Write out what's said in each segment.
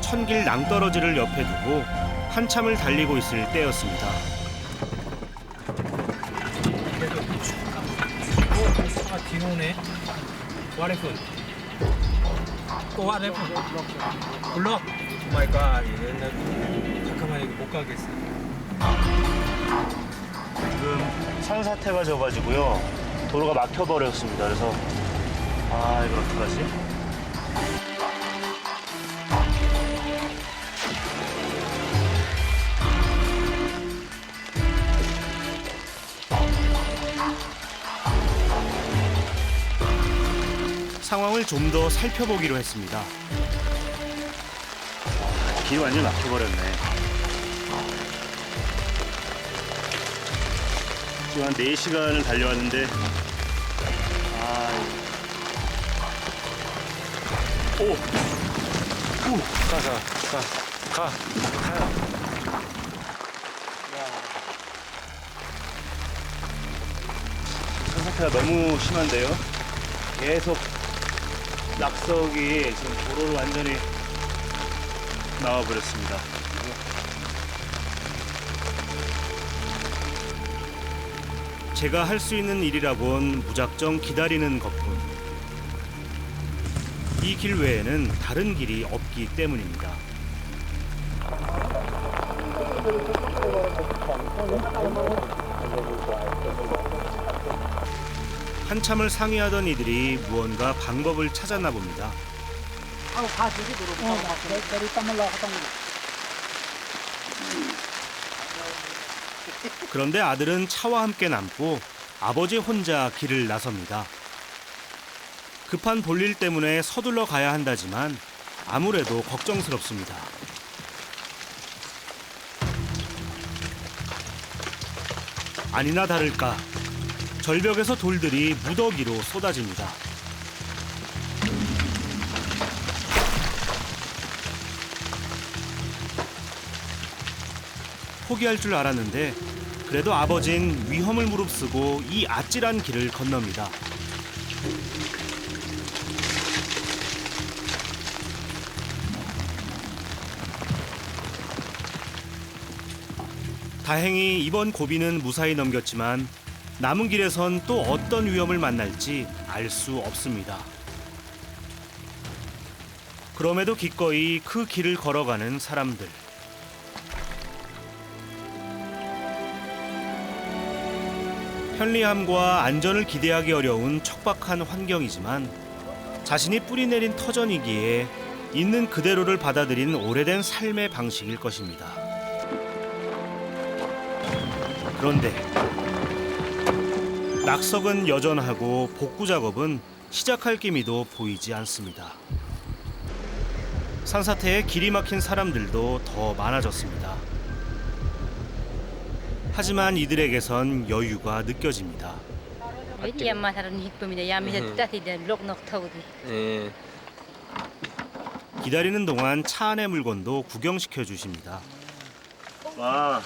천길 낭떠러지를 옆에 두고 한참을 달리고 있을 때였습니다. 차가 뒤로 오네. 와레푼. 또 와레푼. 블럭. 오 마이 갓. 잠깐만 이거 못 가겠어. 지금 산사태가 져가지고요. 도로가 막혀버렸습니다. 그래서 이걸 어떡하지? 상황을 좀 더 살펴보기로 했습니다. 길이 완전 막혀버렸네. 지금 한 4시간을 달려왔는데 가. 산사태가 너무 심한데요. 계속 낙석이 지금 도로를 완전히 나와버렸습니다. 제가 할 수 있는 일이라곤 무작정 기다리는 것뿐. 이 길 외에는 다른 길이 없기 때문입니다. 한참을 상의하던 이들이 무언가 방법을 찾았나 봅니다. 그런데 아들은 차와 함께 남고 아버지 혼자 길을 나섭니다. 급한 볼일 때문에 서둘러 가야 한다지만 아무래도 걱정스럽습니다. 아니나 다를까 절벽에서 돌들이 무더기로 쏟아집니다. 포기할 줄 알았는데 그래도 아버진 위험을 무릅쓰고 이 아찔한 길을 건넙니다. 다행히 이번 고비는 무사히 넘겼지만 남은 길에선 또 어떤 위험을 만날지 알 수 없습니다. 그럼에도 기꺼이 그 길을 걸어가는 사람들. 편리함과 안전을 기대하기 어려운 척박한 환경이지만 자신이 뿌리내린 터전이기에 있는 그대로를 받아들인 오래된 삶의 방식일 것입니다. 그런데 낙석은 여전하고 복구 작업은 시작할 기미도 보이지 않습니다. 산사태에 길이 막힌 사람들도 더 많아졌습니다. 하지만 이들에게선 여유가 느껴집니다. 기다리는 동안 차 안의 물건도 구경시켜 주십니다. 와.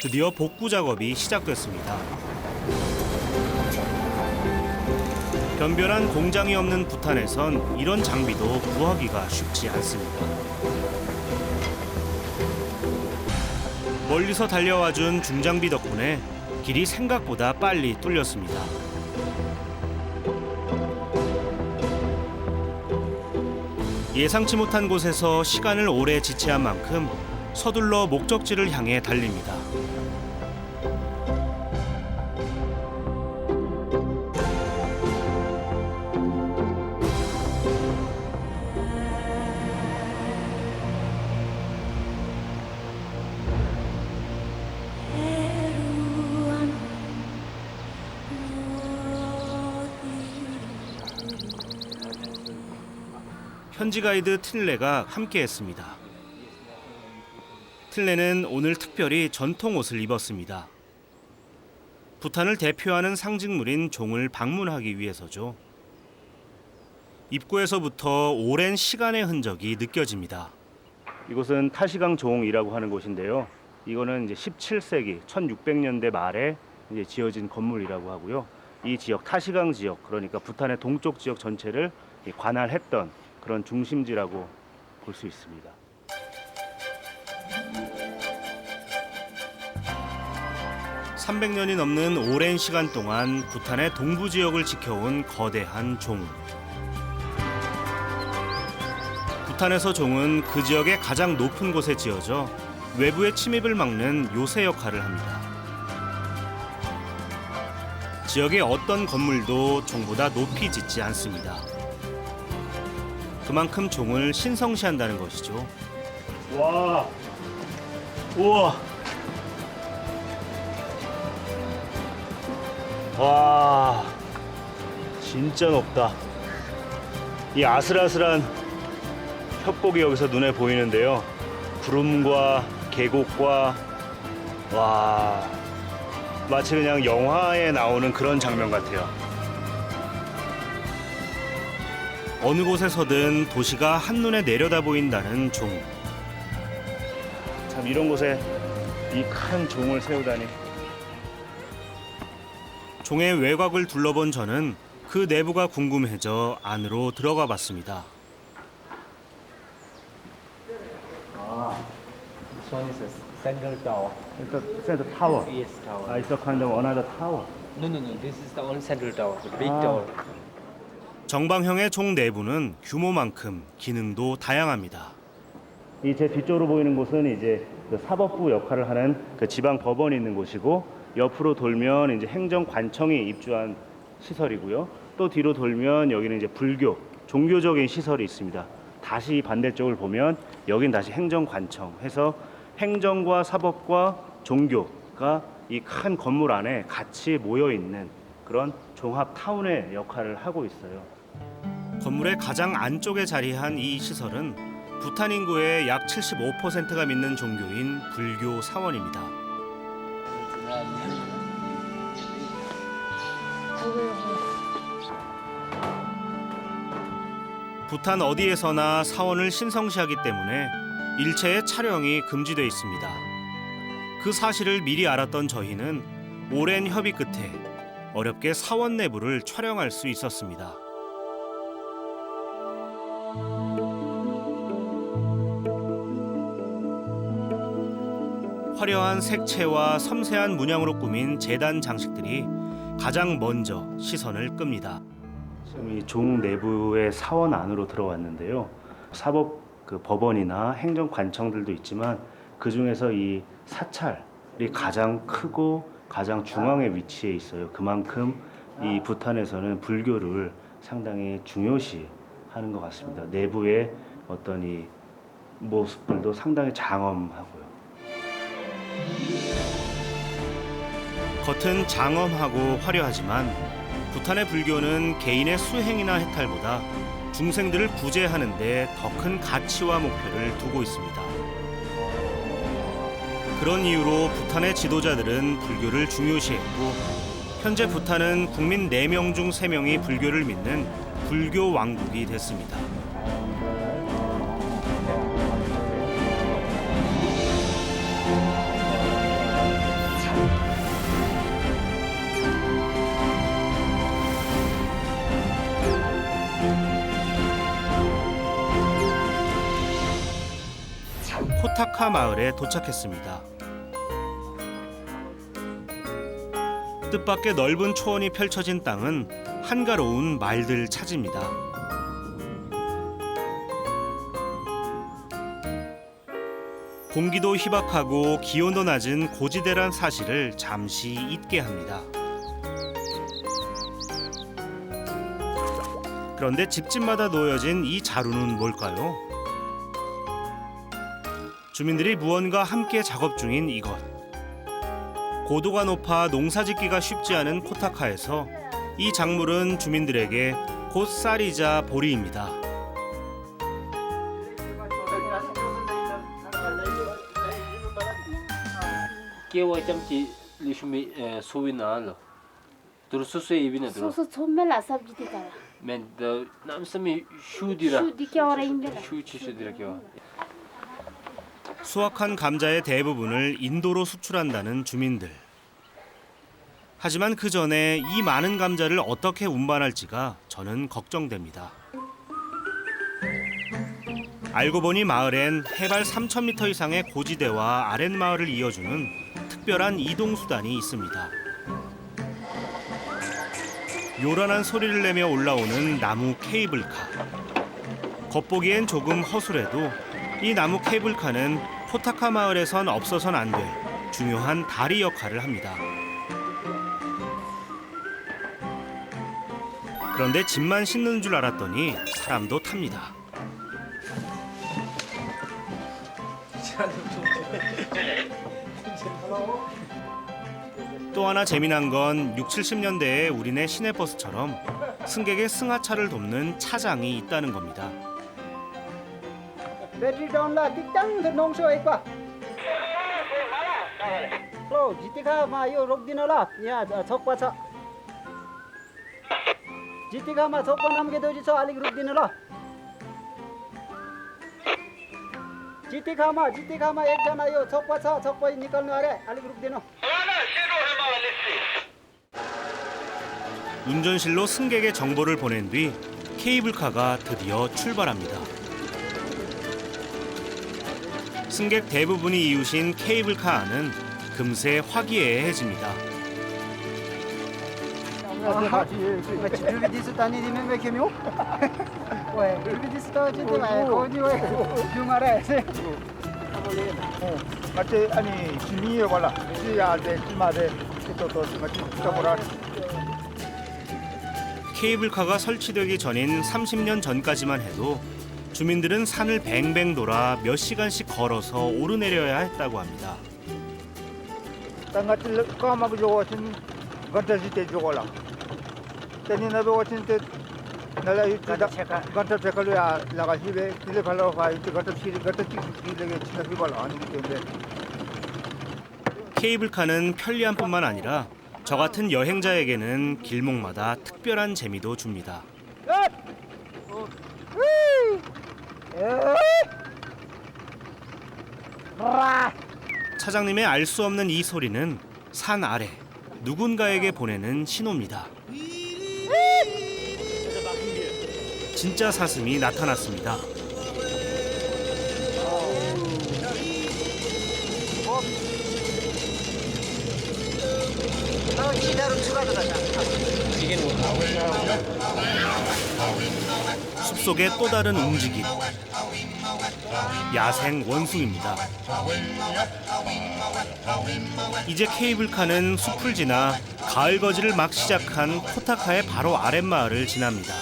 드디어 복구 작업이 시작됐습니다. 변변한 공장이 없는 부탄에선 이런 장비도 구하기가 쉽지 않습니다. 멀리서 달려와준 중장비 덕분에 길이 생각보다 빨리 뚫렸습니다. 예상치 못한 곳에서 시간을 오래 지체한 만큼 서둘러 목적지를 향해 달립니다. 현지 가이드 틸레가 함께했습니다. 틸레는 오늘 특별히 전통 옷을 입었습니다. 부탄을 대표하는 상징물인 종을 방문하기 위해서죠. 입구에서부터 오랜 시간의 흔적이 느껴집니다. 이곳은 타시강 종이라고 하는 곳인데요. 이거는 이제 17세기 1600년대 말에 이제 지어진 건물이라고 하고요. 이 지역 타시강 지역, 그러니까 부탄의 동쪽 지역 전체를 관할했던 그런 중심지라고 볼 수 있습니다. (300년이) 넘는 오랜 시간 동안 부탄의 동부 지역을 지켜온 거대한 종. 부탄에서 종은 그 지역의 가장 높은 곳에 지어져 외부의 침입을 막는 요새 역할을 합니다. 지역의 어떤 건물도 종보다 높이 짓지 않습니다. 그만큼 종을 신성시한다는 것이죠. 와, 우와, 와, 진짜 높다. 이 아슬아슬한 협곡이 여기서 눈에 보이는데요. 구름과 계곡과, 와, 마치 그냥 영화에 나오는 그런 장면 같아요. 어느 곳에서든 도시가 한눈에 내려다 보인다는 종. 참 이런 곳에 이 큰 종을 세우다니. 종의 외곽을 둘러본 저는 그 내부가 궁금해져 안으로 들어가 봤습니다. This one is a central tower. It's a tower. Yes, tower. It's a kind of another tower. No. This is the only central tower, the big tower. 정방형의 종 내부는 규모만큼 기능도 다양합니다. 이 제 뒤쪽으로 보이는 곳은 이제 그 사법부 역할을 하는 그 지방 법원이 있는 곳이고, 옆으로 돌면 이제 행정관청이 입주한 시설이고요. 또 뒤로 돌면 여기는 이제 불교, 종교적인 시설이 있습니다. 다시 반대쪽을 보면 여긴 다시 행정관청 해서 행정과 사법과 종교가 이 큰 건물 안에 같이 모여 있는 그런 종합 타운의 역할을 하고 있어요. 건물의 가장 안쪽에 자리한 이 시설은 부탄 인구의 약 75%가 믿는 종교인 불교 사원입니다. 부탄 어디에서나 사원을 신성시하기 때문에 일체의 촬영이 금지돼 있습니다. 그 사실을 미리 알았던 저희는 오랜 협의 끝에 어렵게 사원 내부를 촬영할 수 있었습니다. 화려한 색채와 섬세한 문양으로 꾸민 제단 장식들이 가장 먼저 시선을 끕니다. 지금 이 종 내부의 사원 안으로 들어왔는데요. 사법 그 법원이나 행정관청들도 있지만 그 중에서 이 사찰이 가장 크고 가장 중앙에 위치해 있어요. 그만큼 이 부탄에서는 불교를 상당히 중요시하는 것 같습니다. 내부의 어떤 이 모습들도 상당히 장엄하고요. 겉은 장엄하고 화려하지만 부탄의 불교는 개인의 수행이나 해탈보다 중생들을 구제하는 데 더 큰 가치와 목표를 두고 있습니다. 그런 이유로 부탄의 지도자들은 불교를 중요시했고, 현재 부탄은 국민 4명 중 3명이 불교를 믿는 불교 왕국이 됐습니다. 코타카 마을에 도착했습니다. 뜻밖의 넓은 초원이 펼쳐진 땅은 한가로운 말들 차지입니다. 공기도 희박하고 기온도 낮은 고지대란 사실을 잠시 잊게 합니다. 그런데 집집마다 놓여진 이 자루는 뭘까요? 주민들이 무언가 함께 작업 중인 이것. 고도가 높아 농사짓기가 쉽지 않은 코타카에서 이 작물은 주민들에게 곧 쌀이자 보리입니다. Kewa chamchi lishmi sowina terus sesuai ibina terus. So chomela sabji dikara. Men the nam sami shu dira. Shu dikya ora imbela. Shu chi shu dira kewa. 수확한 감자의 대부분을 인도로 수출한다는 주민들. 하지만 그 전에 이 많은 감자를 어떻게 운반할지가 저는 걱정됩니다. 알고 보니 마을엔 해발 3,000m 이상의 고지대와 아랫마을을 이어주는 특별한 이동수단이 있습니다. 요란한 소리를 내며 올라오는 나무 케이블카. 겉보기엔 조금 허술해도 이 나무 케이블카는 포타카 마을에선 없어선 안 될 중요한 다리 역할을 합니다. 그런데 짐만 싣는 줄 알았더니 사람도 탑니다. 또 하나 재미난 건 6, 70년대의 우리네 시내버스처럼 승객의 승하차를 돕는 차장이 있다는 겁니다. Battery down lah, tikang the nong show ekpa. Lo, jitika ma yo rok dina la. Ya, chokpa cha. Jitika ma chokpa nam ke doji cha alik rok dina la. Jitika ma ek jana yo chokpa cha, chokpa nikalnu are alik rok dina. 운전실로 승객의 정보를 보낸 뒤 케이블카가 드디어 출발합니다. 승객 대부분이 이웃인 케이블카 안은 금세 화기애애해집니다. This tani di me kemio. Oye, this to chinte ma ko ni oye. Jumare se. 맞지? 아니 주민이 걸라. 지야데 지마데 또 맞지? 또 뭐라? 케이블카가 설치되기 전인 30년 전까지만 해도 주민들은 산을 뱅뱅 돌아 몇 시간씩 걸어서 오르내려야 했다고 합니다. 땅같이 까마고 저거진 건터시대 저거라. 때니나도 같은데 나라 이따 건터 색깔이야 나가시베 길에 발로 가 이때 건터 길에 지나기 발로 아니기 때문에 케이블카는 편리함뿐만 아니라 저 같은 여행자에게는 길목마다 특별한 재미도 줍니다. 차장님의 알 수 없는 이 소리는 산 아래 누군가에게 보내는 신호입니다. 진짜 사슴이 나타났습니다. 숲속의 또 다른 움직임. 야생 원숭이입니다. 이제 케이블카는 숲을 지나 가을 거지를 막 시작한 포타카의 바로 아랫마을을 지납니다.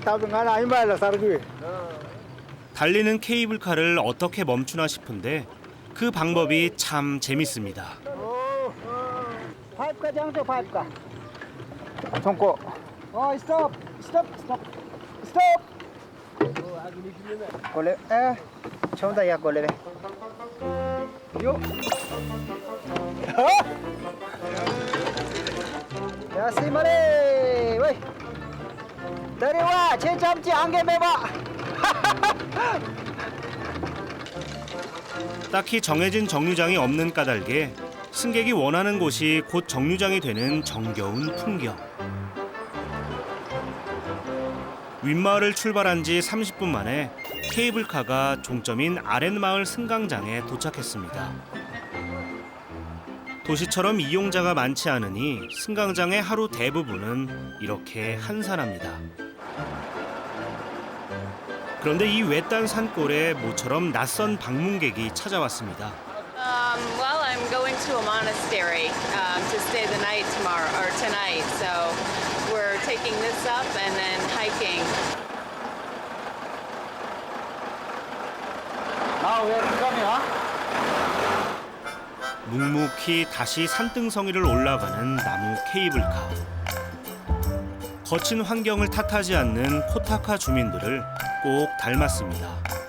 다분간 아니 말라 사르기. 달리는 케이블카를 어떻게 멈추나 싶은데 그 방법이 참 재밌습니다. Five ka jang to five ka. 손고 Stop. Kole chonda ya kole be. Yo. Ya simare. Wei. 데려와 제 잡지 안개 매봐. 딱히 정해진 정류장이 없는 까닭에 승객이 원하는 곳이 곧 정류장이 되는 정겨운 풍경. 윗마을을 출발한 지 30분 만에 케이블카가 종점인 아랫마을 승강장에 도착했습니다. 도시처럼 이용자가 많지 않으니 승강장의 하루 대부분은 이렇게 한산합니다. 그런데 이 외딴 산골에 모처럼 낯선 방문객이 찾아왔습니다. Well, I'm going to a monastery to stay the night tomorrow or tonight. So we're taking this up and then hiking. 왜 그러냐? 묵묵히 다시 산등성이를 올라가는 나무 케이블카. 거친 환경을 탓하지 않는 코타카 주민들을 꼭 닮았습니다.